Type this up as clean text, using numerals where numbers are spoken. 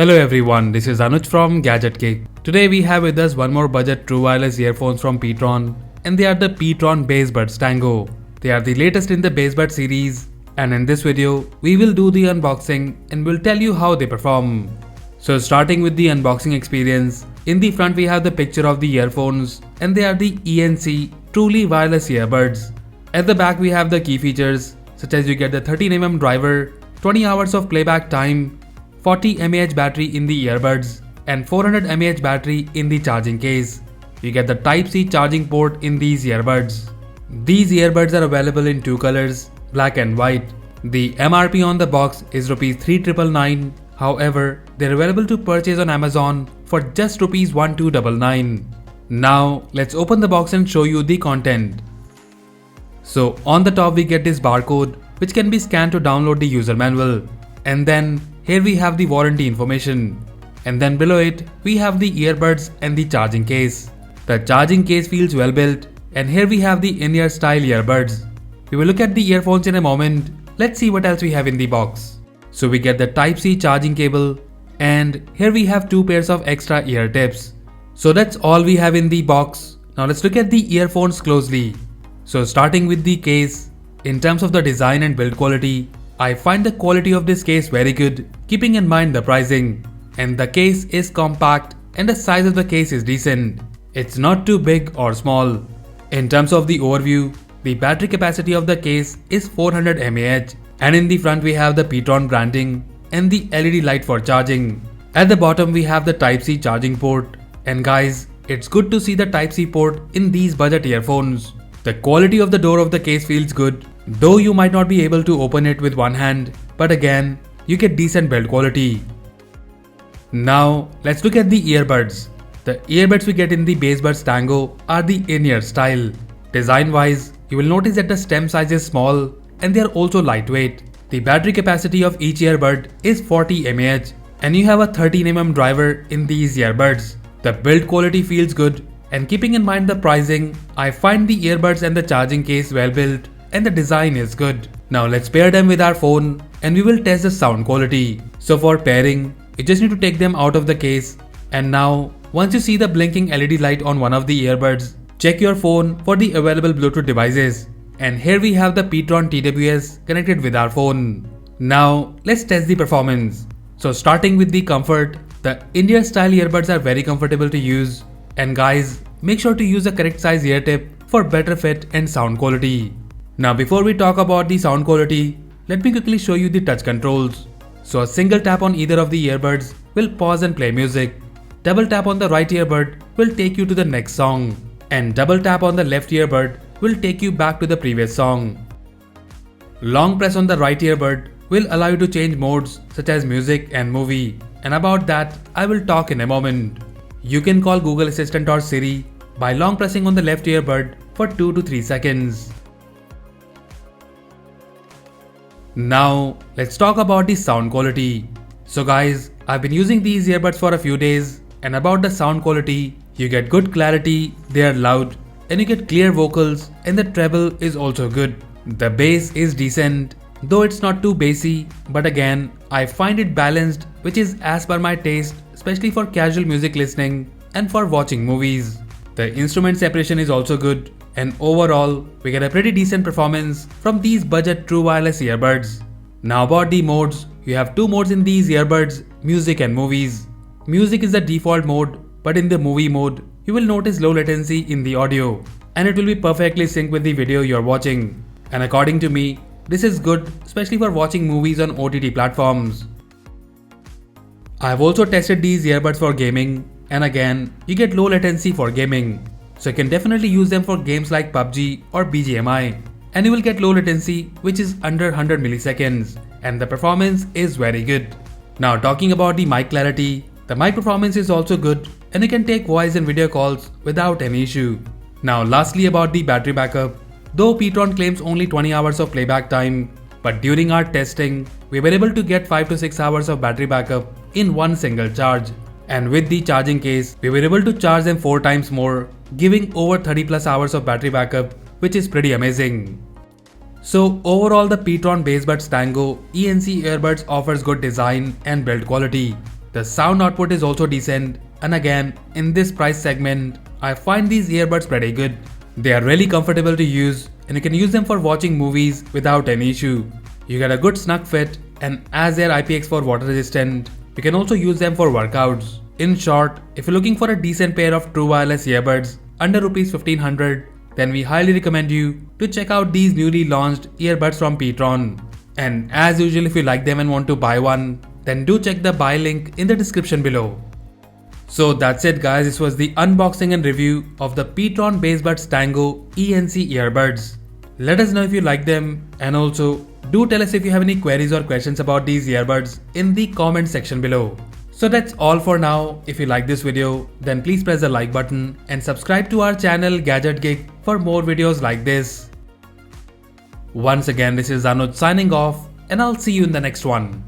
Hello everyone, this is Anuj from gadgetgig. Today we have with us one more budget true wireless earphones from pTron, and they are the pTron Bassbuds Tango. They are the latest in the Bassbuds series, and in this video we will do the unboxing and will tell you how they perform. So starting with the unboxing experience, in the front we have the picture of the earphones, and they are the ENC truly wireless earbuds. At the back we have the key features such as you get the 13mm driver, 20 hours of playback time, 40 mAh battery in the earbuds, and 400 mAh battery in the charging case. You get the Type-C charging port in these earbuds. These earbuds are available in two colors, black and white. The MRP on the box is Rs 3,999. However, they're available to purchase on Amazon for just Rs 1,299. Now, let's open the box and show you the content. So on the top we get this barcode which can be scanned to download the user manual. And then here we have the warranty information. And then below it we have the earbuds and the charging case. The charging case feels well built, and here we have the in-ear style earbuds. We will look at the earphones in a moment. Let's see what else we have in the box. So we get the Type-C charging cable, and here we have two pairs of extra ear tips. So that's all we have in the box. Now let's look at the earphones closely. So starting with the case, in terms of the design and build quality, I find the quality of this case very good, keeping in mind the pricing. And the case is compact and the size of the case is decent. It's not too big or small. In terms of the overview, the battery capacity of the case is 400 mAh, and in the front we have the pTron branding and the LED light for charging. At the bottom we have the Type-C charging port, and guys, it's good to see the Type-C port in these budget earphones. The quality of the door of the case feels good, though you might not be able to open it with one hand, but again, you get decent build quality. Now, let's look at the earbuds. The earbuds we get in the Bassbuds Tango are the in-ear style. Design-wise, you will notice that the stem size is small and they are also lightweight. The battery capacity of each earbud is 40 mAh, and you have a 13mm driver in these earbuds. The build quality feels good, and keeping in mind the pricing, I find the earbuds and the charging case well built and the design is good. Now let's pair them with our phone and we will test the sound quality. So for pairing, you just need to take them out of the case, and now once you see the blinking LED light on one of the earbuds, check your phone for the available Bluetooth devices. And here we have the pTron TWS connected with our phone. Now let's test the performance. So starting with the comfort, the in-ear style earbuds are very comfortable to use. And guys, make sure to use the correct size ear tip for better fit and sound quality. Now before we talk about the sound quality, let me quickly show you the touch controls. So a single tap on either of the earbuds will pause and play music. Double tap on the right earbud will take you to the next song. And double tap on the left earbud will take you back to the previous song. Long press on the right earbud will allow you to change modes such as music and movie. And about that, I will talk in a moment. You can call Google Assistant or Siri by long pressing on the left earbud for 2 to 3 seconds. Now, let's talk about the sound quality. So guys, I've been using these earbuds for a few days, and about the sound quality, you get good clarity, they are loud, and you get clear vocals, and the treble is also good. The bass is decent, though it's not too bassy, but again, I find it balanced, which is as per my taste, especially for casual music listening and for watching movies. The instrument separation is also good, and overall, we get a pretty decent performance from these budget true wireless earbuds. Now about the modes, you have two modes in these earbuds, music and movies. Music is the default mode, but in the movie mode, you will notice low latency in the audio, and it will be perfectly synced with the video you're watching. And according to me, this is good, especially for watching movies on OTT platforms. I've also tested these earbuds for gaming, and again, you get low latency for gaming. So you can definitely use them for games like PUBG or BGMI, and you will get low latency which is under 100 milliseconds, and the performance is very good. Now talking about the mic clarity, the mic performance is also good, and you can take voice and video calls without any issue. Now lastly about the battery backup, though pTron claims only 20 hours of playback time, but during our testing, we were able to get 5 to 6 hours of battery backup in one single charge. And with the charging case, we were able to charge them 4 times more, giving over 30 plus hours of battery backup, which is pretty amazing. So overall, the pTron Bassbuds Tango ENC Earbuds offers good design and build quality. The sound output is also decent, and again, in this price segment, I find these earbuds pretty good. They are really comfortable to use, and you can use them for watching movies without any issue. You get a good snug fit, and as they are IPX4 water resistant, you can also use them for workouts. In short, if you're looking for a decent pair of true wireless earbuds under Rs 1500, then we highly recommend you to check out these newly launched earbuds from pTron. And as usual, if you like them and want to buy one, then do check the buy link in the description below. So that's it guys, this was the unboxing and review of the pTron Bassbuds Tango ENC Earbuds. Let us know if you like them, and also do tell us if you have any queries or questions about these earbuds in the comment section below. So that's all for now. If you like this video, then please press the like button and subscribe to our channel Gadget Gig for more videos like this. Once again, this is Anuj signing off, and I'll see you in the next one.